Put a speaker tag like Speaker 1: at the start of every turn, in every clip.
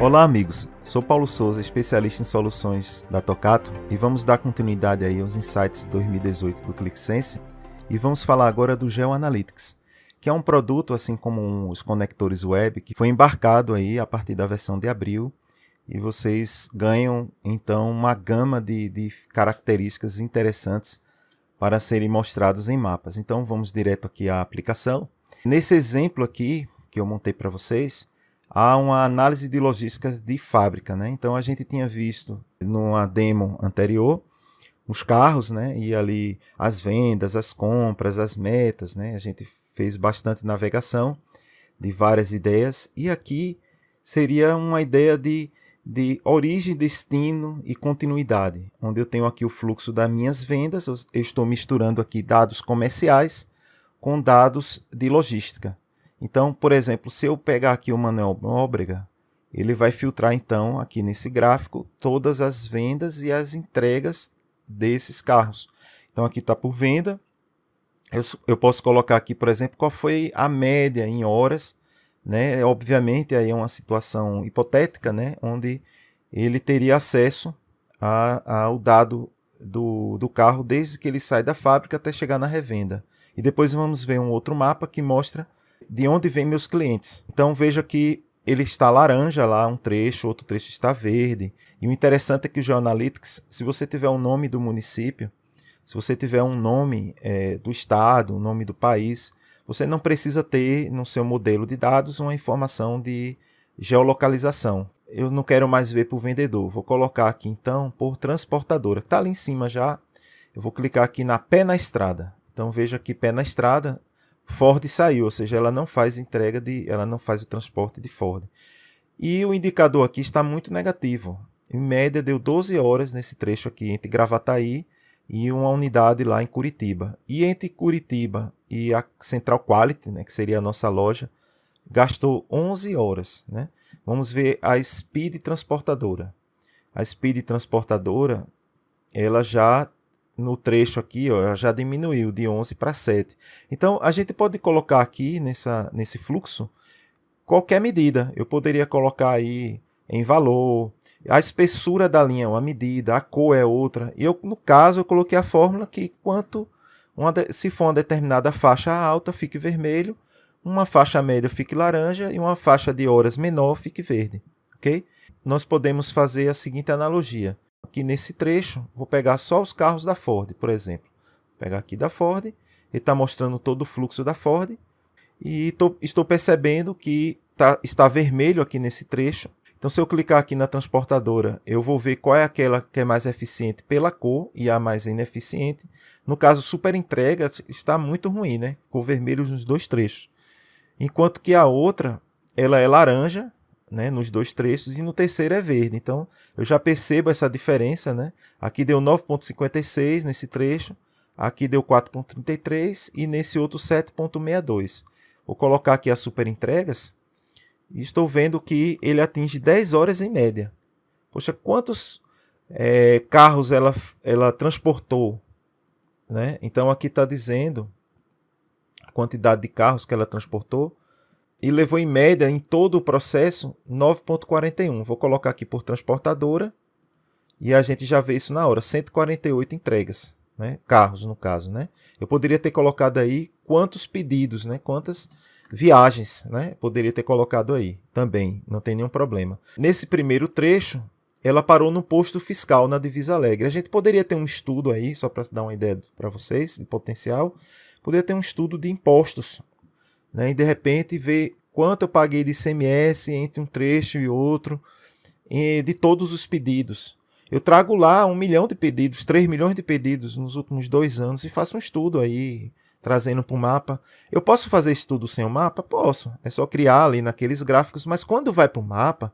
Speaker 1: Olá amigos, sou Paulo Souza, especialista em soluções da Tocato e vamos dar continuidade aí aos insights de 2018 do ClickSense e vamos falar agora do GeoAnalytics, que é um produto assim como os conectores web que foi embarcado aí a partir da versão de abril e vocês ganham então uma gama de características interessantes para serem mostrados em mapas. Então vamos direto aqui à aplicação. Nesse exemplo aqui que eu montei para vocês, há uma análise de logística de fábrica, né? Então a gente tinha visto numa demo anterior os carros, né? E ali as vendas, as compras, as metas, né? A gente fez bastante navegação de várias ideias e aqui seria uma ideia de origem, destino e continuidade, onde eu tenho aqui o fluxo das minhas vendas, eu estou misturando aqui dados comerciais com dados de logística. Então, por exemplo, se eu pegar aqui o Manuel Nóbrega, ele vai filtrar então aqui nesse gráfico todas as vendas e as entregas desses carros. Então aqui está por venda, eu posso colocar aqui, por exemplo, qual foi a média em horas, né? Obviamente aí é uma situação hipotética, né? Onde ele teria acesso ao dado do carro desde que ele sai da fábrica até chegar na revenda. E depois vamos ver um outro mapa que mostra de onde vêm meus clientes. Então veja que ele está laranja lá, um trecho, outro trecho está verde. E o interessante é que o GeoAnalytics, se você tiver o nome do município, se você tiver um nome do estado, um nome do país, você não precisa ter no seu modelo de dados uma informação de geolocalização. Eu não quero mais ver por vendedor, vou colocar aqui então por transportadora, que está ali em cima já. Eu vou clicar aqui na pé na estrada. Então veja aqui pé na estrada, Ford saiu, ou seja, ela não faz entrega ela não faz o transporte de Ford. E o indicador aqui está muito negativo. Em média deu 12 horas nesse trecho aqui entre Gravataí e uma unidade lá em Curitiba. E entre Curitiba e a Central Quality, né, que seria a nossa loja, gastou 11 horas. Né? Vamos ver a Speed Transportadora. A Speed Transportadora, ela já no trecho aqui, ó, já diminuiu de 11 para 7. Então, a gente pode colocar aqui nesse fluxo qualquer medida. Eu poderia colocar aí em valor, a espessura da linha é uma medida, a cor é outra. E eu, no caso, eu coloquei a fórmula que se for uma determinada faixa alta, fique vermelho, uma faixa média fique laranja e uma faixa de horas menor fique verde. Okay? Nós podemos fazer a seguinte analogia. Aqui nesse trecho, vou pegar só os carros da Ford, por exemplo. Vou pegar aqui da Ford, ele está mostrando todo o fluxo da Ford e estou percebendo que está vermelho aqui nesse trecho. Então, se eu clicar aqui na transportadora, eu vou ver qual é aquela que é mais eficiente pela cor e a mais ineficiente. No caso, super entrega está muito ruim, né? Cor vermelho nos dois trechos. Enquanto que a outra, ela é laranja, né, nos dois trechos, e no terceiro é verde. Então, eu já percebo essa diferença. Né? Aqui deu 9,56 nesse trecho, aqui deu 4,33 e nesse outro 7,62. Vou colocar aqui as super entregas e estou vendo que ele atinge 10 horas em média. Poxa, quantos carros ela transportou? Né? Então, aqui está dizendo a quantidade de carros que ela transportou. E levou em média, em todo o processo, 9,41. Vou colocar aqui por transportadora e a gente já vê isso na hora, 148 entregas, né? Carros no caso. Né? Eu poderia ter colocado aí quantos pedidos, né? Quantas viagens, né? Poderia ter colocado aí também, não tem nenhum problema. Nesse primeiro trecho, ela parou no posto fiscal na Divisa Alegre. A gente poderia ter um estudo aí, só para dar uma ideia para vocês, de potencial, poderia ter um estudo de impostos, né? E de repente ver quanto eu paguei de ICMS entre um trecho e outro, de todos os pedidos. Eu trago lá 1 milhão de pedidos, 3 milhões de pedidos nos últimos 2 anos e faço um estudo aí, trazendo para o mapa. Eu posso fazer estudo sem o mapa? Posso. É só criar ali naqueles gráficos, mas quando vai para o mapa,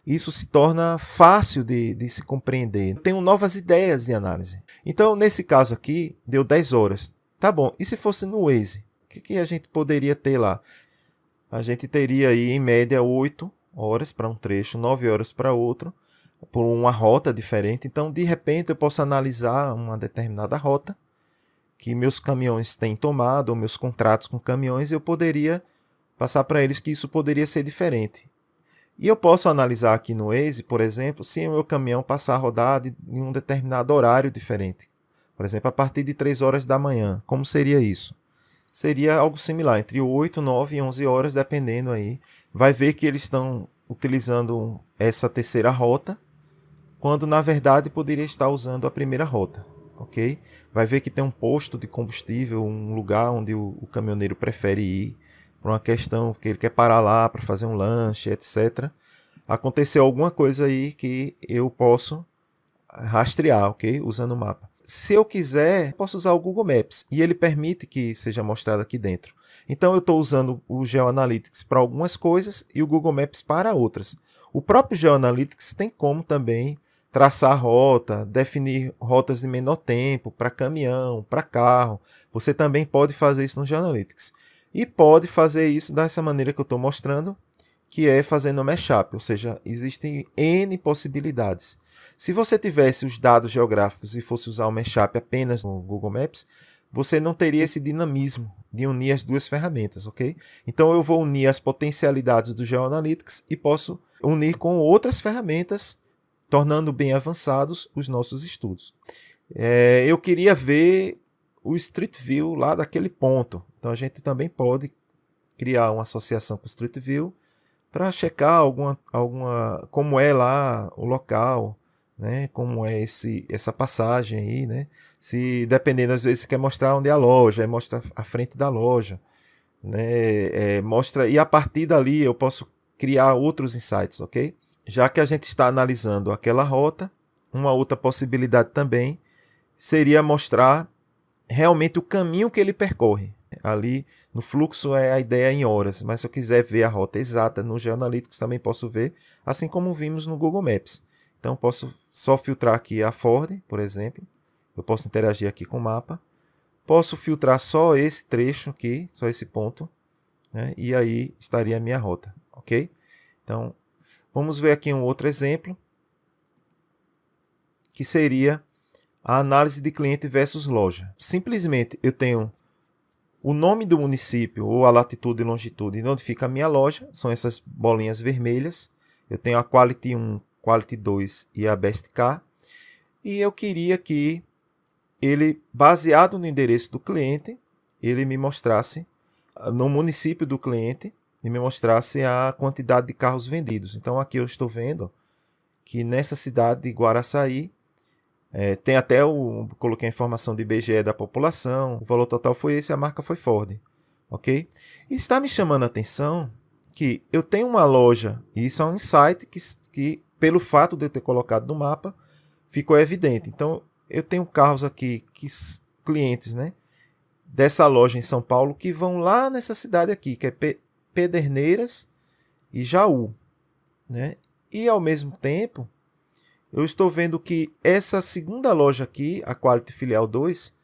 Speaker 1: isso se torna fácil de se compreender. Eu tenho novas ideias de análise. Então, nesse caso aqui, deu 10 horas. Tá bom, e se fosse no Waze? O que a gente poderia ter lá? A gente teria aí em média 8 horas para um trecho, 9 horas para outro, por uma rota diferente. Então, de repente, eu posso analisar uma determinada rota que meus caminhões têm tomado, ou meus contratos com caminhões, eu poderia passar para eles que isso poderia ser diferente. E eu posso analisar aqui no Waze, por exemplo, se o meu caminhão passar a rodar em um determinado horário diferente. Por exemplo, a partir de 3 horas da manhã. Como seria isso? Seria algo similar, entre 8, 9 e 11 horas, dependendo aí. Vai ver que eles estão utilizando essa terceira rota, quando na verdade poderia estar usando a primeira rota. Ok? Vai ver que tem um posto de combustível, um lugar onde o caminhoneiro prefere ir, por uma questão que ele quer parar lá para fazer um lanche, etc. Aconteceu alguma coisa aí que eu posso rastrear, ok? Usando o mapa. Se eu quiser, posso usar o Google Maps e ele permite que seja mostrado aqui dentro. Então eu estou usando o GeoAnalytics para algumas coisas e o Google Maps para outras. O próprio GeoAnalytics tem como também traçar rota, definir rotas de menor tempo para caminhão, para carro. Você também pode fazer isso no GeoAnalytics. E pode fazer isso dessa maneira que eu estou mostrando, que é fazendo mashup, ou seja, existem N possibilidades. Se você tivesse os dados geográficos e fosse usar o mashup apenas no Google Maps, você não teria esse dinamismo de unir as duas ferramentas, ok? Então eu vou unir as potencialidades do GeoAnalytics e posso unir com outras ferramentas, tornando bem avançados os nossos estudos. Eu queria ver o Street View lá daquele ponto. Então a gente também pode criar uma associação com o Street View para checar alguma como é lá o local, né? Como é essa passagem aí, né? Se dependendo, às vezes você quer mostrar onde é a loja, mostra a frente da loja, né? Mostra, e a partir dali eu posso criar outros insights, ok? Já que a gente está analisando aquela rota, uma outra possibilidade também seria mostrar realmente o caminho que ele percorre. Ali no fluxo é a ideia em horas, mas se eu quiser ver a rota exata no GeoAnalytics também posso ver, assim como vimos no Google Maps. Então posso só filtrar aqui a Ford, por exemplo. Eu posso interagir aqui com o mapa. Posso filtrar só esse trecho aqui, só esse ponto, né? E aí estaria a minha rota, ok? Então vamos ver aqui um outro exemplo, que seria a análise de cliente versus loja. Simplesmente eu tenho o nome do município, ou a latitude e longitude, de onde fica a minha loja, são essas bolinhas vermelhas. Eu tenho a Quality 1, Quality 2 e a Best Car. E eu queria que ele, baseado no endereço do cliente, ele me mostrasse, no município do cliente, e me mostrasse a quantidade de carros vendidos. Então aqui eu estou vendo que nessa cidade de Guaraçaí, tem até coloquei a informação do IBGE da população, o valor total foi esse, a marca foi Ford, ok? E está me chamando a atenção que eu tenho uma loja, e isso é um insight que pelo fato de eu ter colocado no mapa, ficou evidente. Então eu tenho carros aqui, clientes, né, dessa loja em São Paulo, que vão lá nessa cidade aqui, que é Pederneiras e Jaú, né? E ao mesmo tempo eu estou vendo que essa segunda loja aqui, a Quality Filial 2,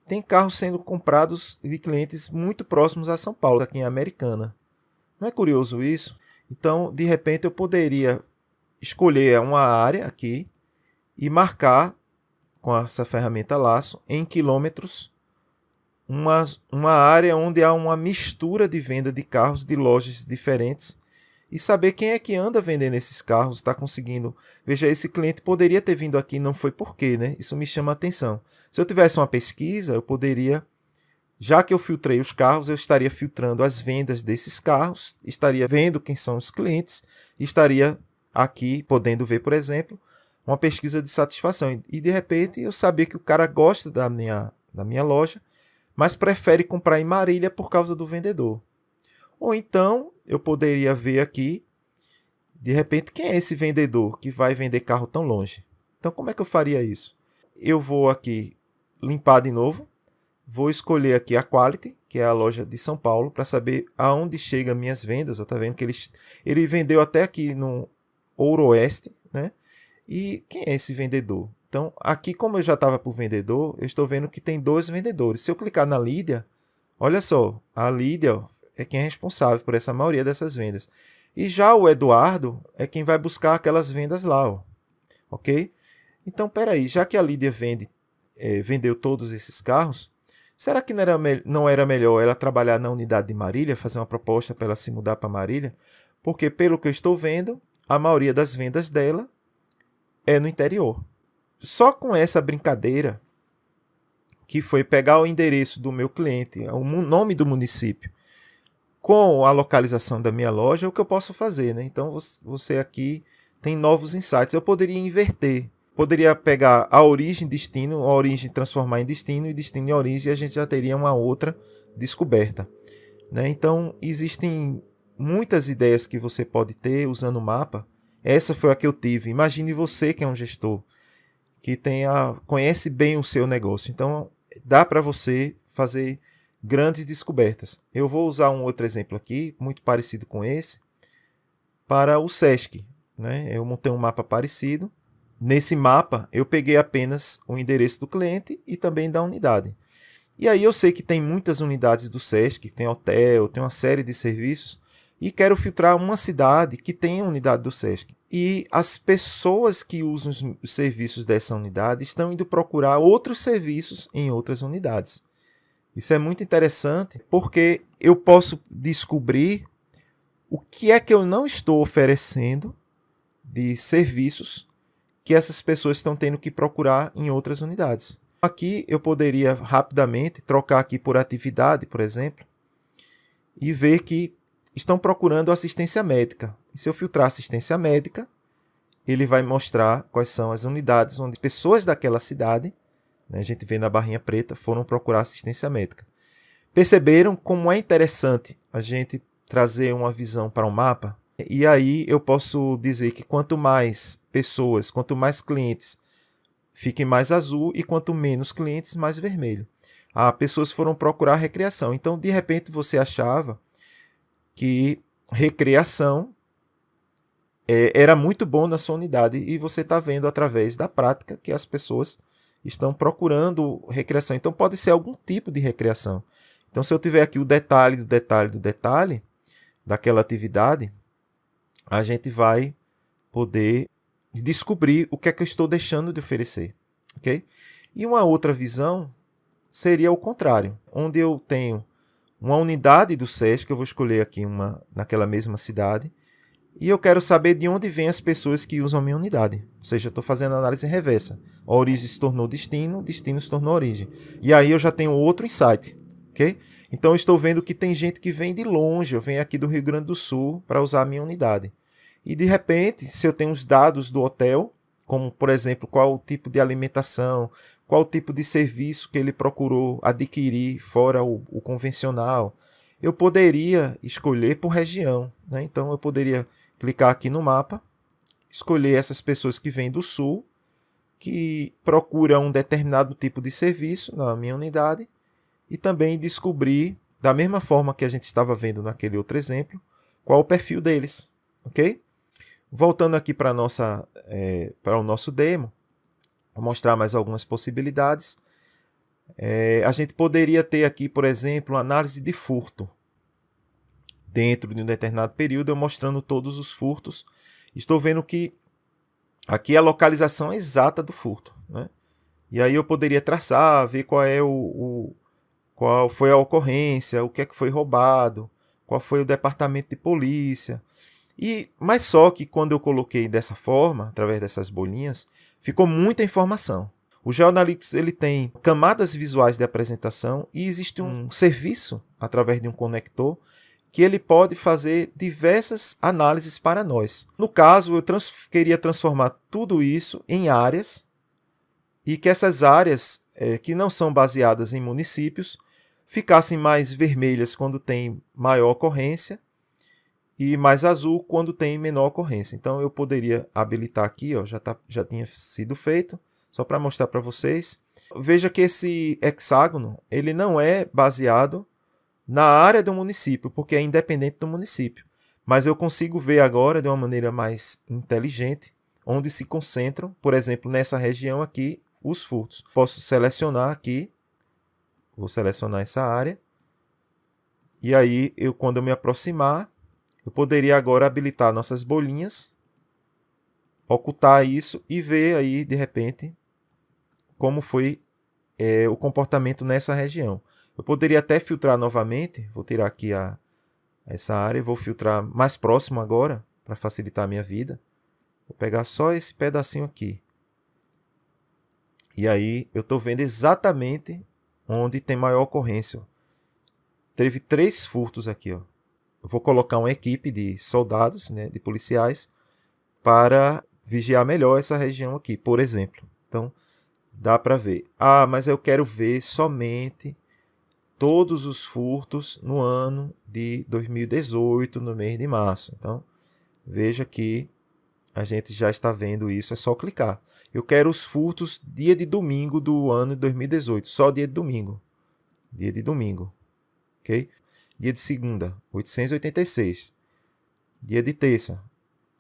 Speaker 1: tem carros sendo comprados de clientes muito próximos a São Paulo, aqui em Americana. Não é curioso isso? Então, de repente, eu poderia escolher uma área aqui e marcar, com essa ferramenta laço, em quilômetros, uma área onde há uma mistura de venda de carros de lojas diferentes, e saber quem é que anda vendendo esses carros, está conseguindo. Veja, esse cliente poderia ter vindo aqui, não foi por quê, né? Isso me chama a atenção. Se eu tivesse uma pesquisa, eu poderia, já que eu filtrei os carros, eu estaria filtrando as vendas desses carros, estaria vendo quem são os clientes, e estaria aqui podendo ver, por exemplo, uma pesquisa de satisfação. E de repente eu sabia que o cara gosta da minha loja, mas prefere comprar em Marília por causa do vendedor. Ou então eu poderia ver aqui, de repente, quem é esse vendedor que vai vender carro tão longe? Então, como é que eu faria isso? Eu vou aqui limpar de novo, vou escolher aqui a Quality, que é a loja de São Paulo, para saber aonde chegam minhas vendas. Está vendo que ele vendeu até aqui no Ouro Oeste, né? E quem é esse vendedor? Então, aqui, como eu já estava por vendedor, eu estou vendo que tem 2 vendedores. Se eu clicar na Lídia, olha só, a Lídia é quem é responsável por essa maioria dessas vendas. E já o Eduardo é quem vai buscar aquelas vendas lá, ó. Ok? Então, peraí, já que a Lídia vendeu todos esses carros, será que não era melhor ela trabalhar na unidade de Marília, fazer uma proposta para ela se mudar para Marília? Porque, pelo que eu estou vendo, a maioria das vendas dela é no interior. Só com essa brincadeira, que foi pegar o endereço do meu cliente, o nome do município, com a localização da minha loja, é o que eu posso fazer, né? Então você aqui tem novos insights. Eu poderia inverter. Poderia pegar a origem, destino, a origem transformar em destino e destino em origem, e a gente já teria uma outra descoberta, né? Então existem muitas ideias que você pode ter usando o mapa. Essa foi a que eu tive. Imagine você que é um gestor que conhece bem o seu negócio. Então dá para você fazer grandes descobertas. Eu vou usar um outro exemplo aqui, muito parecido com esse, para o SESC, né? Eu montei um mapa parecido. Nesse mapa, eu peguei apenas o endereço do cliente e também da unidade. E aí eu sei que tem muitas unidades do SESC, tem hotel, tem uma série de serviços, e quero filtrar uma cidade que tenha unidade do SESC. E as pessoas que usam os serviços dessa unidade estão indo procurar outros serviços em outras unidades. Isso é muito interessante porque eu posso descobrir o que é que eu não estou oferecendo de serviços que essas pessoas estão tendo que procurar em outras unidades. Aqui eu poderia rapidamente trocar aqui por atividade, por exemplo, e ver que estão procurando assistência médica. E se eu filtrar assistência médica, ele vai mostrar quais são as unidades onde pessoas daquela cidade, né, a gente vê na barrinha preta, foram procurar assistência médica. Perceberam como é interessante a gente trazer uma visão para um mapa? E aí eu posso dizer que quanto mais pessoas, quanto mais clientes, fiquem mais azul, e quanto menos clientes, mais vermelho. Pessoas foram procurar recreação. Então, de repente, você achava que recreação era muito bom na sua unidade, e você está vendo através da prática que as pessoas estão procurando recreação. Então pode ser algum tipo de recreação. Então se eu tiver aqui o detalhe do detalhe do detalhe daquela atividade, a gente vai poder descobrir o que é que eu estou deixando de oferecer. Okay? E uma outra visão seria o contrário, onde eu tenho uma unidade do SESC, eu vou escolher aqui uma naquela mesma cidade, e eu quero saber de onde vêm as pessoas que usam a minha unidade. Ou seja, eu estou fazendo análise reversa. A origem se tornou destino, destino se tornou origem. E aí eu já tenho outro insight. Okay? Então eu estou vendo que tem gente que vem de longe, eu venho aqui do Rio Grande do Sul para usar a minha unidade. E de repente, se eu tenho os dados do hotel, como por exemplo, qual o tipo de alimentação, qual o tipo de serviço que ele procurou adquirir fora o convencional, eu poderia escolher por região, né? Então eu poderia clicar aqui no mapa, escolher essas pessoas que vêm do sul, que procuram um determinado tipo de serviço na minha unidade, e também descobrir, da mesma forma que a gente estava vendo naquele outro exemplo, qual o perfil deles. Ok? Voltando aqui para o nosso demo, vou mostrar mais algumas possibilidades. A gente poderia ter aqui, por exemplo, análise de furto. Dentro de um determinado período, eu mostrando todos os furtos. Estou vendo que aqui a localização exata do furto, né? E aí eu poderia traçar, ver qual foi a ocorrência, o que é que foi roubado, qual foi o departamento de polícia. Mas só que quando eu coloquei dessa forma, através dessas bolinhas, ficou muita informação. O GeoAnalytics ele tem camadas visuais de apresentação, e existe um serviço através de um conector que ele pode fazer diversas análises para nós. No caso, eu queria transformar tudo isso em áreas, e que essas áreas, que não são baseadas em municípios, ficassem mais vermelhas quando tem maior ocorrência e mais azul quando tem menor ocorrência. Então eu poderia habilitar aqui, ó, já tinha sido feito, só para mostrar para vocês. Veja que esse hexágono ele não é baseado na área do município, porque é independente do município. Mas eu consigo ver agora de uma maneira mais inteligente onde se concentram, por exemplo, nessa região aqui, os furtos. Posso selecionar aqui, vou selecionar essa área, e aí quando eu me aproximar, eu poderia agora habilitar nossas bolinhas, ocultar isso e ver aí, de repente, como foi o comportamento nessa região. Eu poderia até filtrar novamente, vou tirar aqui essa área. Vou filtrar mais próximo agora, para facilitar a minha vida. Vou pegar só esse pedacinho aqui. E aí eu estou vendo exatamente onde tem maior ocorrência. Teve 3 furtos aqui. Ó. Eu vou colocar uma equipe de soldados, né, de policiais, para vigiar melhor essa região aqui, por exemplo. Então, dá para ver. Ah, mas eu quero ver somente todos os furtos no ano de 2018, no mês de março. Então, veja que a gente já está vendo isso, é só clicar. Eu quero os furtos dia de domingo do ano de 2018, só dia de domingo. Dia de domingo, ok? Dia de segunda, 886. Dia de terça,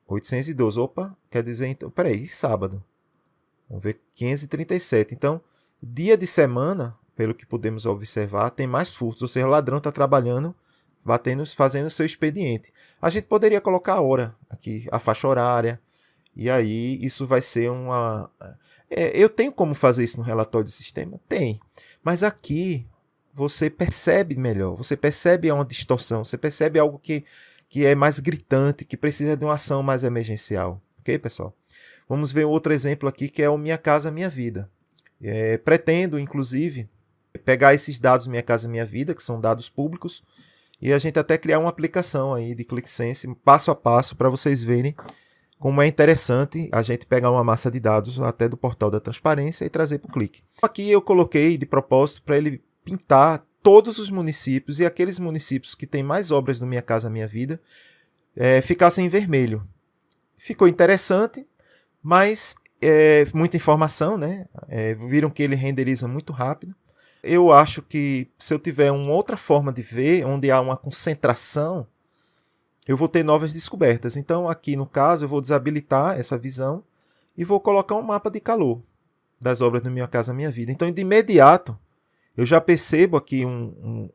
Speaker 1: 812. Opa, quer dizer, então, peraí, sábado. Vamos ver, 537. Então, dia de semana, pelo que podemos observar, tem mais furtos. Ou seja, o ladrão está trabalhando, fazendo o seu expediente. A gente poderia colocar a hora aqui, a faixa horária. E aí, isso vai ser uma... eu tenho como fazer isso no relatório do sistema? Tem. Mas aqui, você percebe melhor. Você percebe uma distorção. Você percebe algo que é mais gritante, que precisa de uma ação mais emergencial. Ok, pessoal? Vamos ver outro exemplo aqui, que é o Minha Casa Minha Vida. Pretendo, inclusive, pegar esses dados Minha Casa Minha Vida, que são dados públicos, e a gente até criar uma aplicação aí de ClickSense, passo a passo, para vocês verem como é interessante a gente pegar uma massa de dados até do portal da transparência e trazer para o Click. Aqui eu coloquei de propósito para ele pintar todos os municípios, e aqueles municípios que têm mais obras no Minha Casa Minha Vida ficassem em vermelho. Ficou interessante, mas muita informação, né? Viram que ele renderiza muito rápido. Eu acho que se eu tiver uma outra forma de ver, onde há uma concentração, eu vou ter novas descobertas. Então, aqui no caso, eu vou desabilitar essa visão e vou colocar um mapa de calor das obras do Minha Casa Minha Vida. Então, de imediato, eu já percebo aqui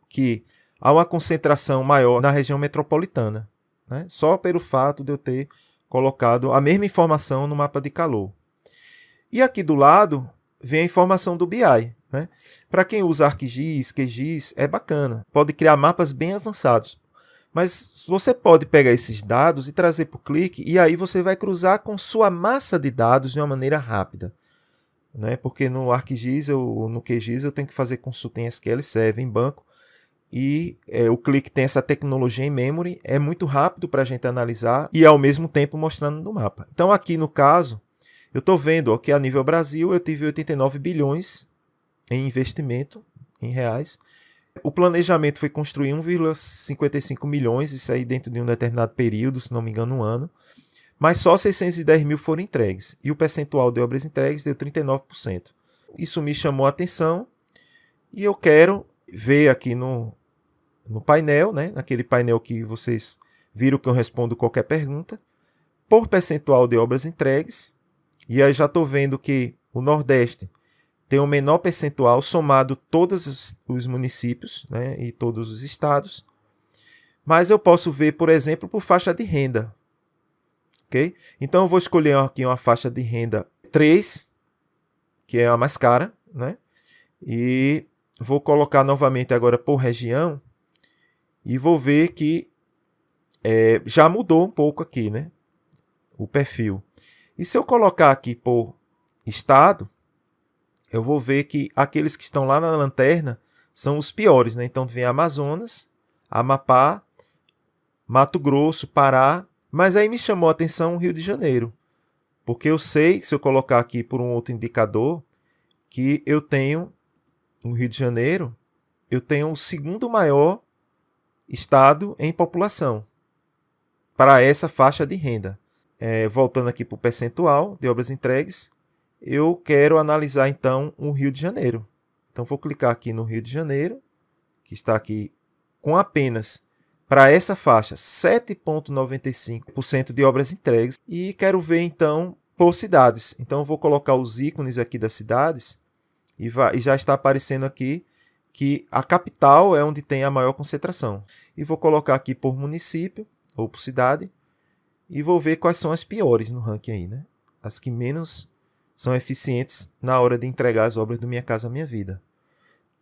Speaker 1: que há uma concentração maior na região metropolitana, né? Só pelo fato de eu ter colocado a mesma informação no mapa de calor. E aqui do lado vem a informação do BI. Né? Para quem usa ArcGIS, QGIS, é bacana. Pode criar mapas bem avançados. Mas você pode pegar esses dados e trazer para o Click, e aí você vai cruzar com sua massa de dados de uma maneira rápida. Né? Porque no ArcGIS ou no QGIS eu tenho que fazer consulta em SQL Server, em banco, e o Click tem essa tecnologia em memory, é muito rápido para a gente analisar e ao mesmo tempo mostrando no mapa. Então aqui no caso, eu estou vendo que a nível Brasil eu tive 89 bilhões em investimento em reais. O planejamento foi construir 1,55 milhões, isso aí dentro de um determinado período, se não me engano, um ano. Mas só 610 mil foram entregues. E o percentual de obras entregues deu 39%. Isso me chamou a atenção e eu quero ver aqui no painel, né, naquele painel que vocês viram que eu respondo qualquer pergunta, por percentual de obras entregues. E aí já estou vendo que o Nordeste tem o menor percentual somado todos os municípios, né, e todos os estados. Mas eu posso ver, por exemplo, por faixa de renda. Okay? Então eu vou escolher aqui uma faixa de renda 3, que é a mais cara, né? E vou colocar novamente agora por região e vou ver que já mudou um pouco aqui, né, o perfil. E se eu colocar aqui por estado, eu vou ver que aqueles que estão lá na lanterna são os piores, né? Então vem Amazonas, Amapá, Mato Grosso, Pará, mas aí me chamou a atenção o Rio de Janeiro, porque eu sei que se eu colocar aqui por um outro indicador, que eu tenho, no Rio de Janeiro, eu tenho o segundo maior estado em população para essa faixa de renda. Voltando aqui para o percentual de obras entregues, eu quero analisar então o Rio de Janeiro. Então vou clicar aqui no Rio de Janeiro, que está aqui com apenas, para essa faixa, 7,95% de obras entregues, e quero ver então por cidades. Então eu vou colocar os ícones aqui das cidades e já está aparecendo aqui que a capital é onde tem a maior concentração. E vou colocar aqui por município ou por cidade e vou ver quais são as piores no ranking aí, né? As que menos são eficientes na hora de entregar as obras do Minha Casa Minha Vida.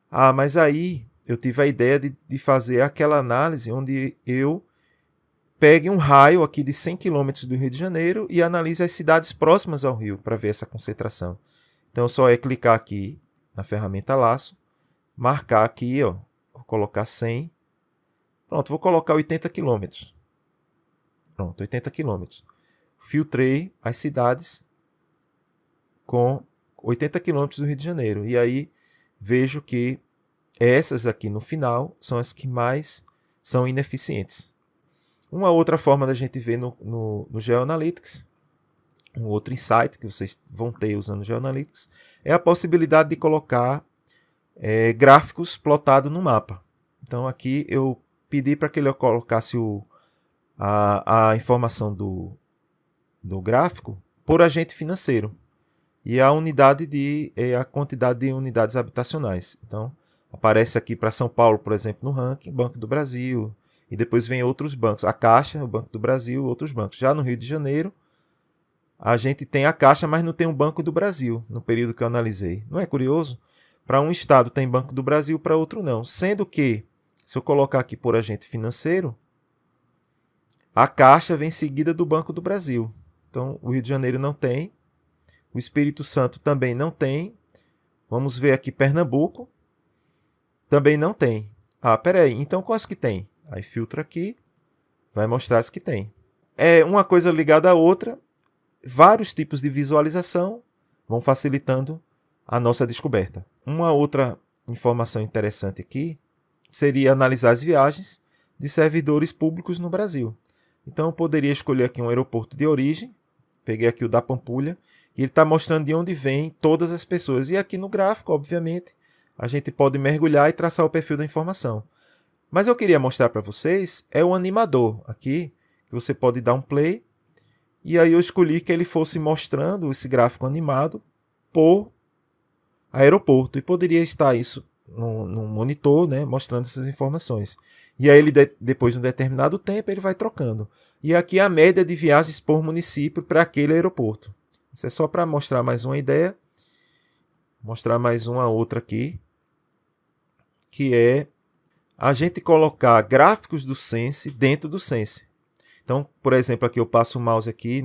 Speaker 1: Ah, mas aí eu tive a ideia de fazer aquela análise onde eu pegue um raio aqui de 100 km do Rio de Janeiro e analise as cidades próximas ao rio para ver essa concentração. Então, só é clicar aqui na ferramenta laço, marcar aqui, ó, vou colocar 100. Pronto, vou colocar 80 km. Pronto, 80 km. Filtrei as cidades com 80 km do Rio de Janeiro. E aí vejo que essas aqui no final são as que mais são ineficientes. Uma outra forma da gente ver no GeoAnalytics, um outro insight que vocês vão ter usando o GeoAnalytics, é a possibilidade de colocar gráficos plotados no mapa. Então aqui eu pedi para que ele colocasse a informação do gráfico por agente financeiro e a unidade a quantidade de unidades habitacionais. Então aparece aqui para São Paulo, por exemplo, no ranking, Banco do Brasil, e depois vem outros bancos, a Caixa, o Banco do Brasil, outros bancos. Já no Rio de Janeiro, a gente tem a Caixa, mas não tem o Banco do Brasil, no período que eu analisei. Não é curioso? Para um estado tem Banco do Brasil, para outro não. Sendo que, se eu colocar aqui por agente financeiro, a Caixa vem seguida do Banco do Brasil. Então, o Rio de Janeiro não tem, o Espírito Santo também não tem. Vamos ver aqui Pernambuco, também não tem. Ah, peraí, então quais que tem? Aí filtra aqui, vai mostrar as que tem. É uma coisa ligada à outra, vários tipos de visualização vão facilitando a nossa descoberta. Uma outra informação interessante aqui seria analisar as viagens de servidores públicos no Brasil. Então eu poderia escolher aqui um aeroporto de origem, peguei aqui o da Pampulha, e ele está mostrando de onde vêm todas as pessoas. E aqui no gráfico, obviamente, a gente pode mergulhar e traçar o perfil da informação. Mas eu queria mostrar para vocês o animador aqui, que você pode dar um play, e aí eu escolhi que ele fosse mostrando esse gráfico animado por aeroporto, e poderia estar isso no monitor, né, mostrando essas informações. E aí ele, depois de um determinado tempo, ele vai trocando. E aqui a média de viagens por município para aquele aeroporto. Isso é só para mostrar mais uma ideia. Mostrar mais uma outra aqui, que é a gente colocar gráficos do Sense dentro do Sense. Então, por exemplo, aqui eu passo o mouse aqui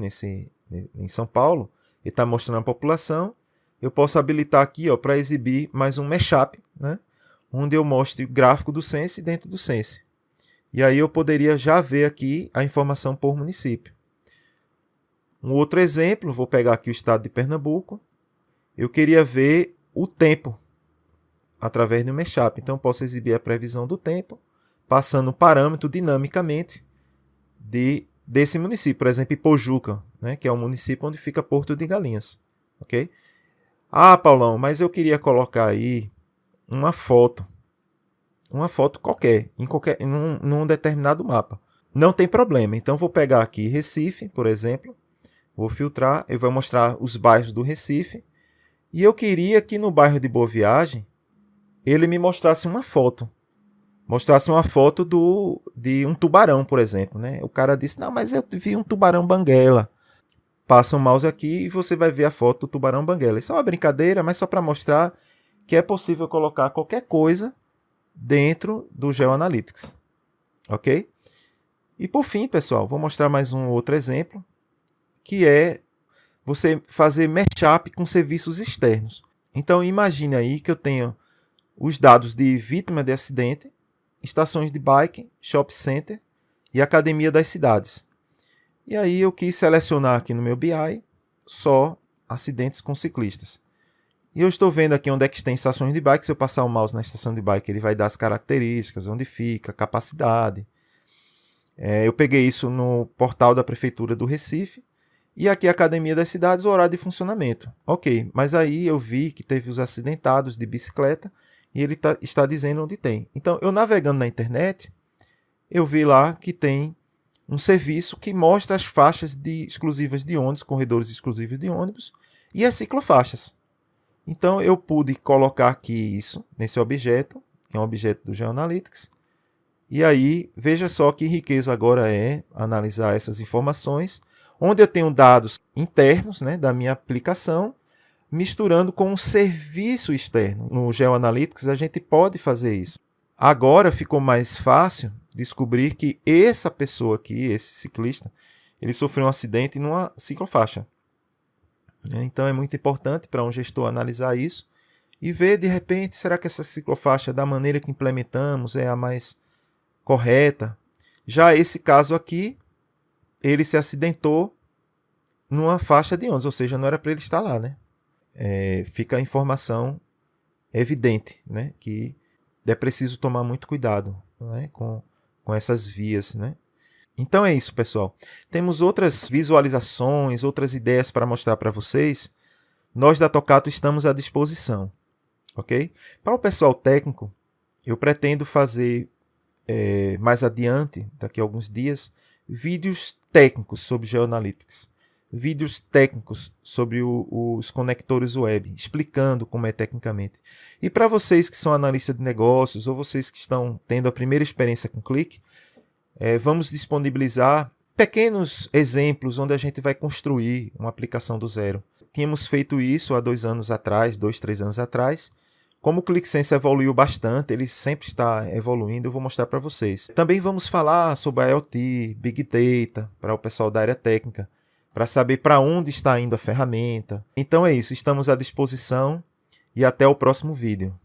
Speaker 1: em São Paulo, ele está mostrando a população. Eu posso habilitar aqui para exibir mais um mashup, né, onde eu mostre o gráfico do Sense dentro do Sense. E aí eu poderia já ver aqui a informação por município. Um outro exemplo, vou pegar aqui o estado de Pernambuco. Eu queria ver o tempo através do mashup. Então, eu posso exibir a previsão do tempo, passando o parâmetro dinamicamente desse município. Por exemplo, Ipojuca, né, que é o município onde fica Porto de Galinhas. Okay? Ah, Paulão, mas eu queria colocar aí uma foto qualquer, num determinado mapa. Não tem problema. Então, vou pegar aqui Recife, por exemplo. Vou filtrar, eu vou mostrar os bairros do Recife. E eu queria que no bairro de Boa Viagem, ele me mostrasse uma foto. Mostrasse uma foto de um tubarão, por exemplo. Né? O cara disse, não, mas eu vi um tubarão banguela. Passa o mouse aqui e você vai ver a foto do tubarão banguela. Isso é uma brincadeira, mas só para mostrar que é possível colocar qualquer coisa dentro do GeoAnalytics. Ok? E por fim, pessoal, vou mostrar mais um outro exemplo, que é você fazer mashup com serviços externos. Então imagine aí que eu tenho os dados de vítima de acidente, estações de bike, shopping center e academia das cidades. E aí eu quis selecionar aqui no meu BI só acidentes com ciclistas. E eu estou vendo aqui onde é que tem estações de bike. Se eu passar o mouse na estação de bike, ele vai dar as características, onde fica, capacidade. Eu peguei isso no portal da Prefeitura do Recife. E aqui a Academia das Cidades, o horário de funcionamento. Ok, mas aí eu vi que teve os acidentados de bicicleta e ele está dizendo onde tem. Então, eu navegando na internet, eu vi lá que tem um serviço que mostra as faixas exclusivas de ônibus, corredores exclusivos de ônibus e as ciclofaixas. Então, eu pude colocar aqui isso nesse objeto, que é um objeto do GeoAnalytics. E aí, veja só que riqueza agora é analisar essas informações, onde eu tenho dados internos, né, da minha aplicação, misturando com um serviço externo. No GeoAnalytics a gente pode fazer isso. Agora ficou mais fácil descobrir que essa pessoa aqui, esse ciclista, ele sofreu um acidente numa ciclofaixa. Então é muito importante para um gestor analisar isso e ver, de repente, será que essa ciclofaixa, da maneira que implementamos, é a mais correta? Já esse caso aqui, ele se acidentou numa faixa de ônibus, ou seja, não era para ele estar lá, né? Fica a informação evidente, né? Que é preciso tomar muito cuidado, né? com essas vias, né? Então é isso, pessoal. Temos outras visualizações, outras ideias para mostrar para vocês. Nós da Tocato estamos à disposição, ok? Para o pessoal técnico, eu pretendo fazer mais adiante, daqui a alguns dias, vídeos técnicos sobre Geoanalytics. Vídeos técnicos sobre os conectores web, explicando como é tecnicamente. E para vocês que são analistas de negócios ou vocês que estão tendo a primeira experiência com Qlik, vamos disponibilizar pequenos exemplos onde a gente vai construir uma aplicação do zero. Tínhamos feito isso há 2 anos atrás, 2, 3 anos atrás. Como o QlikSense evoluiu bastante, ele sempre está evoluindo, eu vou mostrar para vocês. Também vamos falar sobre a IoT, Big Data, para o pessoal da área técnica, para saber para onde está indo a ferramenta. Então é isso, estamos à disposição e até o próximo vídeo.